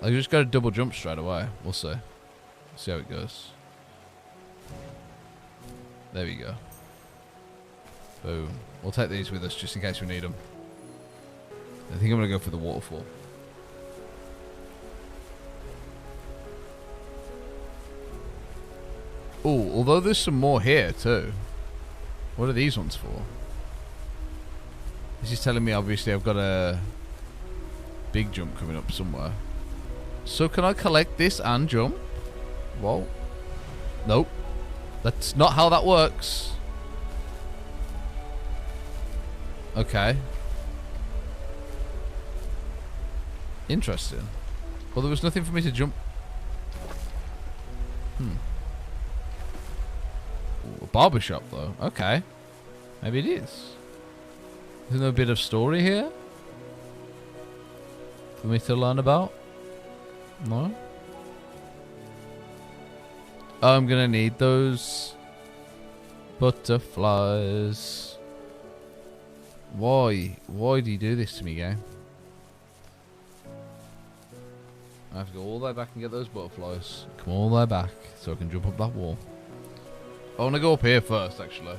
I just got to double jump straight away. We'll see. See how it goes. There we go. Boom. We'll take these with us just in case we need them. I think I'm going to go for the waterfall. Oh, although there's some more here too. What are these ones for? This is telling me obviously I've got a big jump coming up somewhere. So can I collect this and jump? Whoa. Nope. That's not how that works. Okay. Interesting. Well, there was nothing for me to jump. Ooh, a barbershop though. Okay. Maybe it is. Isn't there a bit of story here for me to learn about? No? I'm gonna need those butterflies. Why? Why do you do this to me, game? I have to go all the way back and get those butterflies. Come all the way back so I can jump up that wall. I want to go up here first, actually.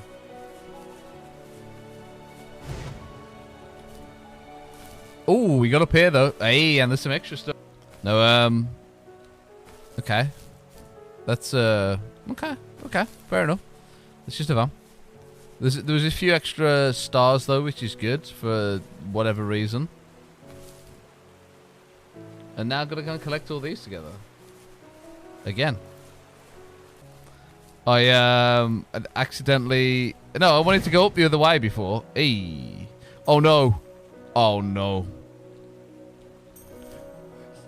Oh, we got up here though. Hey, and there's some extra stuff. No, okay. That's okay, fair enough. It's just a van. There was a few extra stars though, which is good for whatever reason. And now I've got to go and collect all these together. Again. I accidentally... No, I wanted to go up the other way before. Hey. Oh no. Oh no.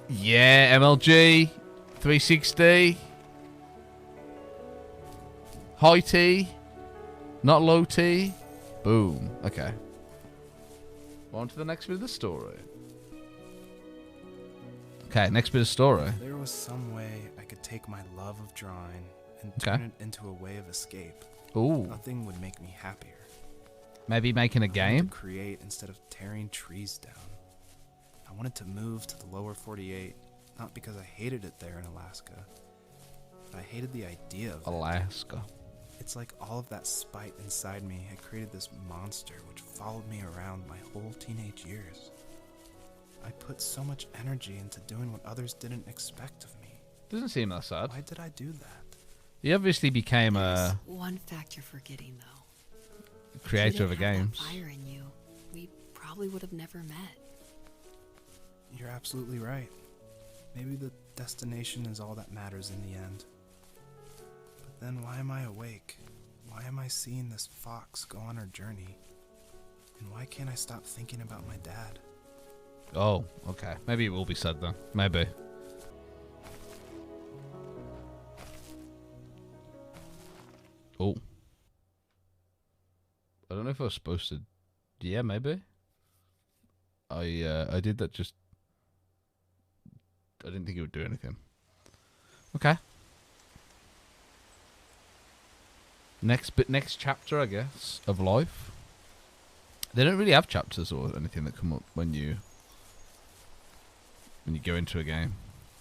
Yeah, MLG. 360. High T. Not low T. Boom. Okay. On to the next bit of the story. Okay, next bit of story. There was some way I could take my love of drawing and turn it into a way of escape. Ooh. Nothing would make me happier. Maybe making a game? To create instead of tearing trees down. I wanted to move to the lower 48, not because I hated it there in Alaska, but I hated the idea of Alaska. It's like all of that spite inside me had created this monster which followed me around my whole teenage years. I put so much energy into doing what others didn't expect of me. Doesn't seem that sad. Why did I do that? He obviously became There's one fact you're forgetting, though. creator of a game. Fire in you, we probably would have never met. You're absolutely right. Maybe the destination is all that matters in the end. But then why am I awake? Why am I seeing this fox go on her journey? And why can't I stop thinking about my dad? Oh, okay. Maybe it will be sad then. Maybe. Oh. I don't know if I was supposed to... Yeah, maybe. I did that just... I didn't think it would do anything. Okay. Next chapter, I guess, of life. They don't really have chapters or anything that come up when you go into a game,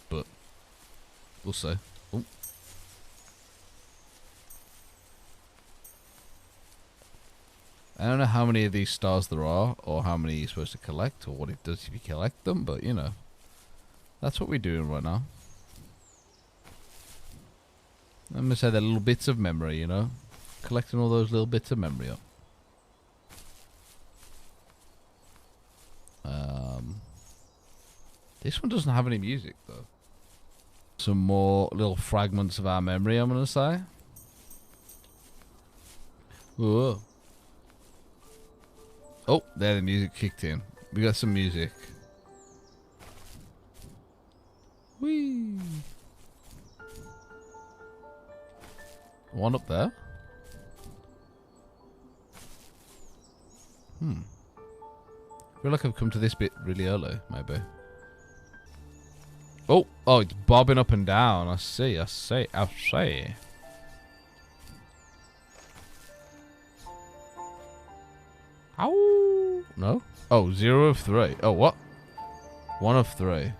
but we'll see. Oh. I don't know how many of these stars there are, or how many you're supposed to collect, or what it does if you collect them, but you know, that's what we're doing right now. I'm gonna say they're little bits of memory, you know, collecting all those little bits of memory up. This one doesn't have any music though. Some more little fragments of our memory, I'm gonna say. Whoa. Oh, there the music kicked in. We got some music. Whee! One up there. I feel like I've come to this bit really early, maybe. Oh, it's bobbing up and down. I see. Ow! No? Oh, 0 of 3. Oh, what? 1 of 3.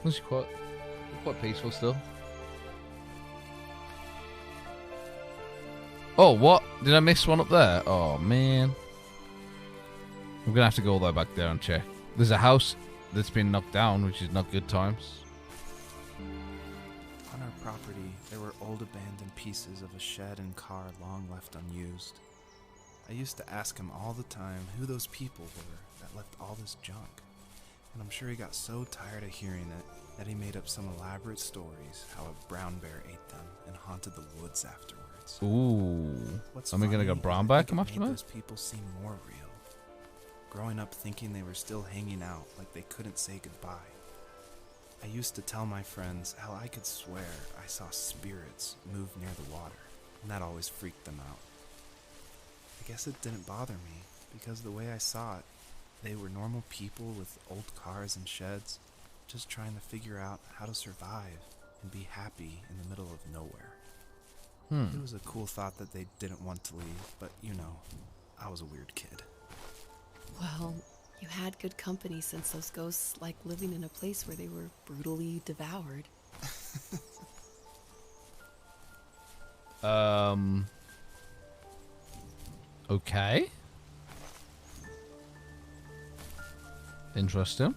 It's quite peaceful still. Oh, what? Did I miss one up there? Oh, man. I'm going to have to go all the way back there and check. There's a house that's been knocked down, which is not good times. On our property, there were old abandoned pieces of a shed and car long left unused. I used to ask him all the time who those people were that left all this junk. And I'm sure he got so tired of hearing it that he made up some elaborate stories how a brown bear ate them and haunted the woods afterwards. Ooh. What's Am I gonna funny go is brown I bear think come it after made me? those people seem more real. Growing up thinking they were still hanging out like they couldn't say goodbye. I used to tell my friends how I could swear I saw spirits move near the water, and that always freaked them out. I guess it didn't bother me, because the way I saw it, they were normal people with old cars and sheds, just trying to figure out how to survive and be happy in the middle of nowhere. It was a cool thought that they didn't want to leave, but you know, I was a weird kid. Well, you had good company since those ghosts like living in a place where they were brutally devoured. Okay. Interesting.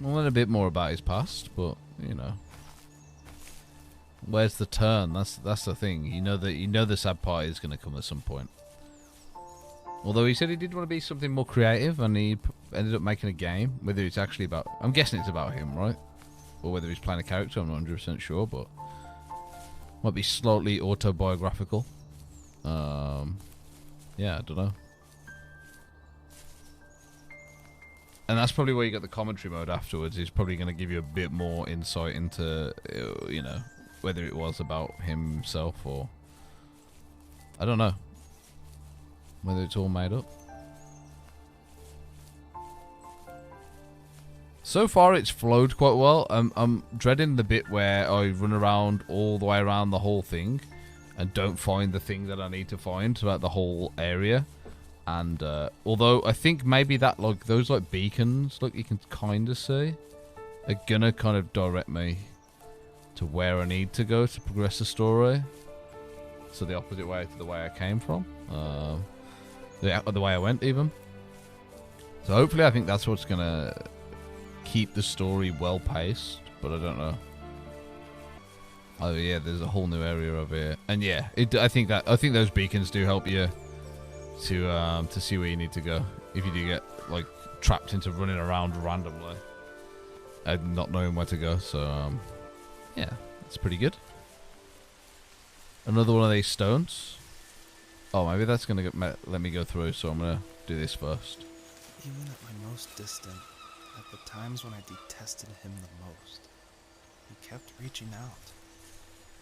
I'll learn a bit more about his past, but you know, where's the turn? That's the thing. You know the sad part is going to come at some point. Although he said he did want to be something more creative, and he ended up making a game. Whether it's actually about, I'm guessing it's about him, right? Or whether he's playing a character, I'm not 100% sure, but might be slightly autobiographical. Yeah, I don't know. And that's probably where you get the commentary mode afterwards. He's probably going to give you a bit more insight into, you know, whether it was about himself or, I don't know, whether it's all made up. So far, it's flowed quite well. I'm dreading the bit where I run around all the way around the whole thing and don't find the thing that I need to find throughout the whole area. And although I think maybe that, like, those like beacons, look, you can kind of see, are gonna kind of direct me to where I need to go to progress the story. So the opposite way to the way I came from, the way I went even. So hopefully, I think that's what's gonna keep the story well paced. But I don't know. Oh yeah, there's a whole new area over here, and yeah, I think those beacons do help you to see where you need to go if you do get like trapped into running around randomly and not knowing where to go. So yeah, it's pretty good. Another one of these stones. Oh, maybe that's gonna let me go through. So I'm gonna do this first. Even at my most distant, at the times when I detested him the most, he kept reaching out.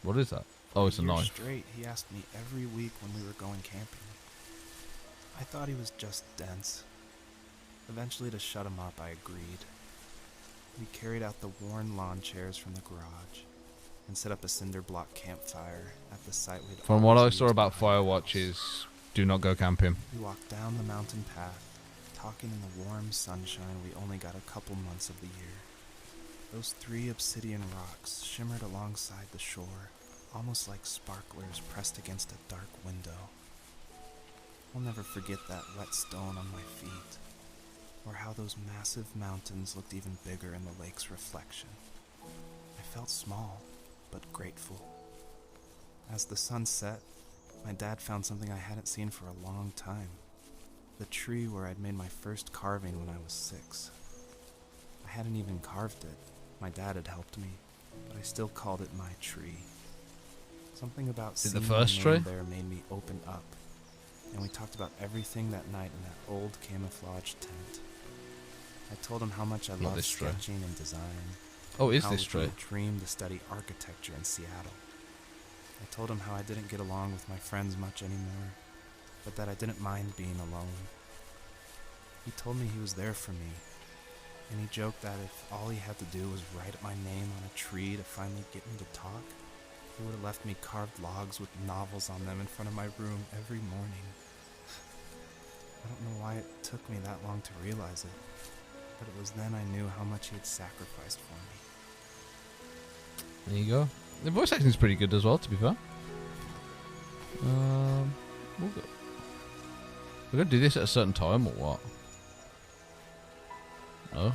What is that? Oh, it's a knife. Straight, he asked me every week when we were going camping. I thought he was just dense. Eventually, to shut him up, I agreed. We carried out the worn lawn chairs from the garage and set up a cinder block campfire at the site we'd From what I always saw used about behind the Firewatch house. is do not go camping. We walked down the mountain path, talking in the warm sunshine we only got a couple months of the year. Those 3 obsidian rocks shimmered alongside the shore, almost like sparklers pressed against a dark window. I'll never forget that wet stone on my feet, or how those massive mountains looked even bigger in the lake's reflection. I felt small, but grateful. As the sun set, my dad found something I hadn't seen for a long time. The tree where I'd made my first carving when I was 6. I hadn't even carved it. My dad had helped me, but I still called it my tree. Something about seeing the first my name tree? there made me open up, and we talked about everything that night in that old camouflage tent. I told him how much I Not loved this tree. sketching and design. Oh, is how this we true? had dreamed to study architecture in Seattle. I told him how I didn't get along with my friends much anymore, but that I didn't mind being alone. He told me he was there for me, and he joked that if all he had to do was write my name on a tree to finally get me to talk, he would have left me carved logs with novels on them in front of my room every morning. I don't know why it took me that long to realize it. But it was then I knew how much he had sacrificed for me. There you go. The voice acting is pretty good as well, to be fair. We'll go. We're gonna do this at a certain time or what? No.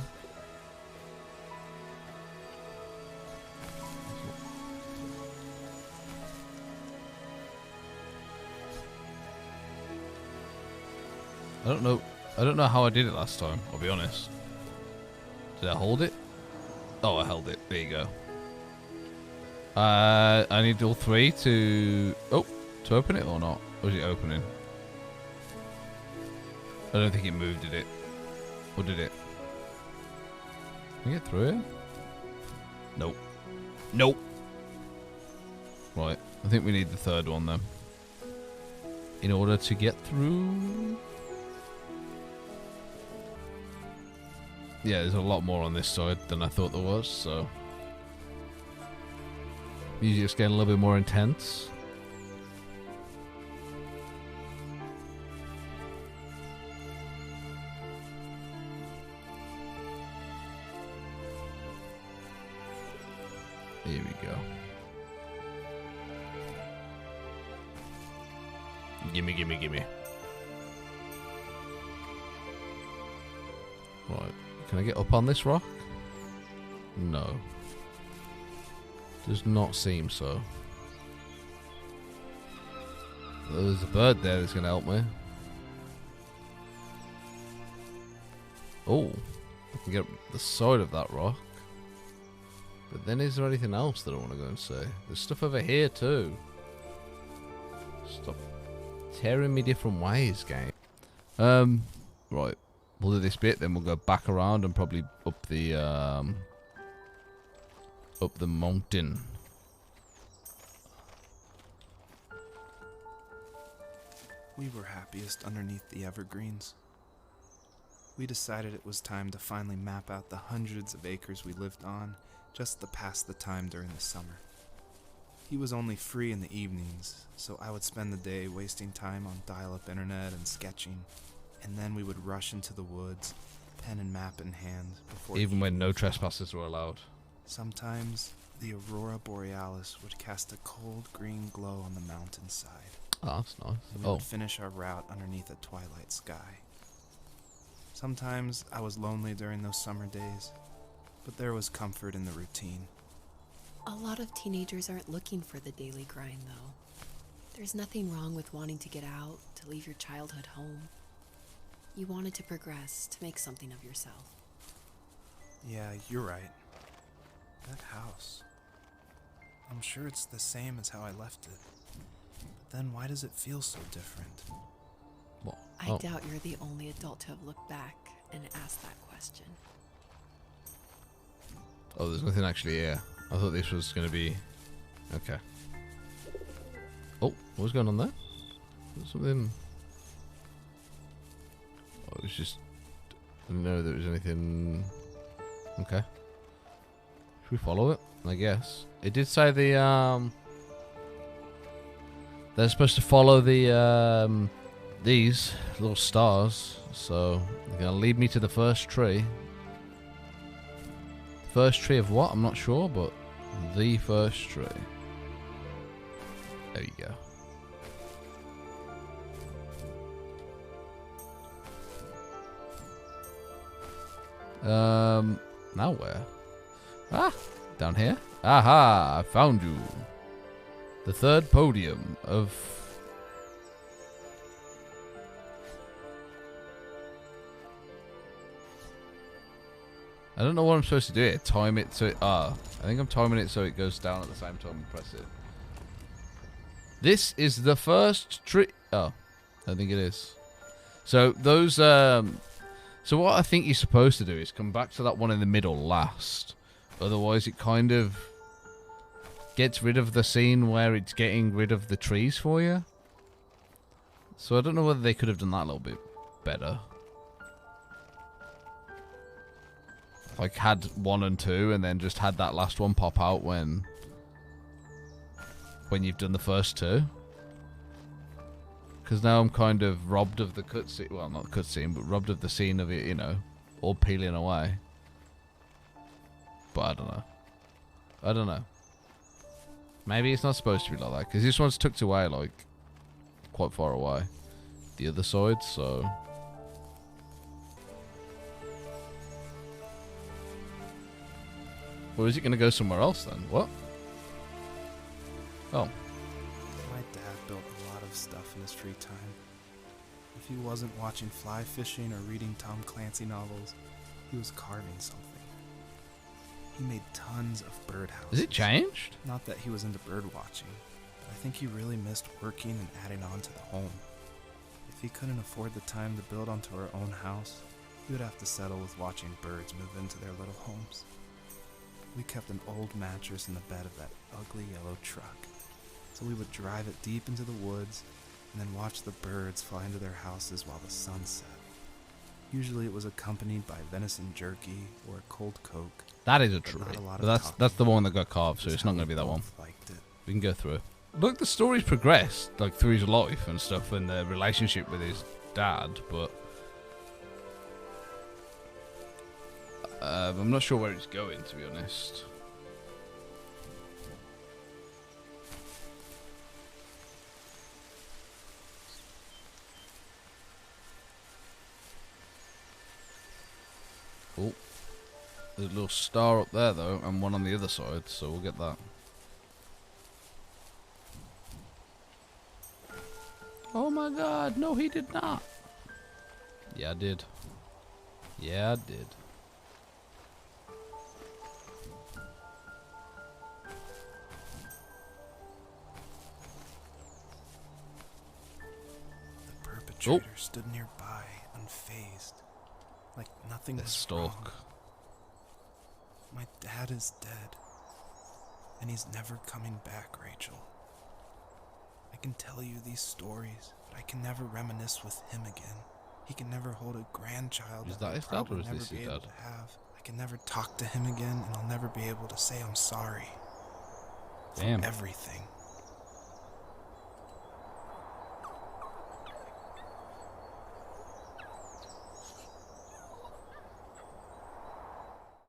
I don't know. I don't know how I did it last time, I'll be honest. Did I hold it? Oh, I held it. There you go. I need all three to... Oh, to open it or not? Or is it opening? I don't think it moved, did it? Or did it? Can I get through it? Nope. Nope. Right. I think we need the third one then. In order to get through... Yeah, there's a lot more on this side than I thought there was, so... Music's getting a little bit more intense. Here we go. Gimme, gimme, gimme. Right. Can I get up on this rock? No. Does not seem so. There's a bird there that's going to help me. Oh. I can get up the side of that rock. But then is there anything else that I want to go and say? There's stuff over here too. Stop tearing me different ways, game. Right. We'll do this bit, then we'll go back around and probably up the mountain. We were happiest underneath the evergreens. We decided it was time to finally map out the hundreds of acres we lived on just to pass the time during the summer. He was only free in the evenings, so I would spend the day wasting time on dial-up internet and sketching, and then we would rush into the woods, pen and map in hand, before even when no trespassers were allowed. Sometimes the aurora borealis would cast a cold green glow on the mountainside. Oh, that's nice. And we would finish our route underneath a twilight sky. Sometimes I was lonely during those summer days, but there was comfort in the routine. A lot of teenagers aren't looking for the daily grind, though. There's nothing wrong with wanting to get out, to leave your childhood home. You wanted to progress, to make something of yourself. Yeah, you're right. That house. I'm sure it's the same as how I left it. But then why does it feel so different? What? I doubt you're the only adult to have looked back and asked that question. Oh, there's nothing actually here. I thought this was going to be... Okay. Oh, what's going on there? There's something... Oh, it was just... I didn't know there was anything... Okay. Should we follow it? I guess. It did say the, they're supposed to follow the, these little stars. So, they're going to lead me to the first tree. First tree of what? I'm not sure, but the first tree. There you go. Now where? Ah, down here. Aha, I found you. The third podium of... I don't know what I'm supposed to do here. Time it so it... I think I'm timing it so it goes down at the same time and press it. This is the first tree... Oh, I think it is. So, those... So what I think you're supposed to do is come back to that one in the middle last. Otherwise it kind of gets rid of the scene where it's getting rid of the trees for you. So I don't know whether they could have done that a little bit better. Like had 1 and 2 and then just had that last one pop out when you've done the first 2. Because now I'm kind of robbed of the cutscene. Well, not cutscene, but robbed of the scene of it, you know, or peeling away. But I don't know. I don't know. Maybe it's not supposed to be like that, because this one's tucked away, like, quite far away. The other side, so... Or is it going to go somewhere else then? What? Oh. My dad built a lot of stuff in his free time. If he wasn't watching fly fishing or reading Tom Clancy novels, he was carving something. He made tons of birdhouses. Has it changed? Not that he was into bird watching, but I think he really missed working and adding on to the home. If he couldn't afford the time to build onto our own house, he would have to settle with watching birds move into their little homes. We kept an old mattress in the bed of that ugly yellow truck, so we would drive it deep into the woods and then watch the birds fly into their houses while the sun set. Usually it was accompanied by venison jerky or a cold Coke. That is a treat. But that's the one that got carved, so it's not going to be that one. We can go through it. Look, the story's progressed, like, through his life and stuff, and the relationship with his dad, but... I'm not sure where it's going, to be honest. Oh, there's a little star up there though, and one on the other side, so we'll get that. Oh my god, no he did not. Yeah, I did. Yeah, I did. The perpetrator stood nearby, unfazed, like nothing was wrong. My dad is dead, and he's never coming back, Rachel. I can tell you these stories, but I can never reminisce with him again. He can never hold a grandchild Is that that I'll his dad or probably is never this be his able dad? to have. I can never talk to him again, and I'll never be able to say I'm sorry. Damn. For everything.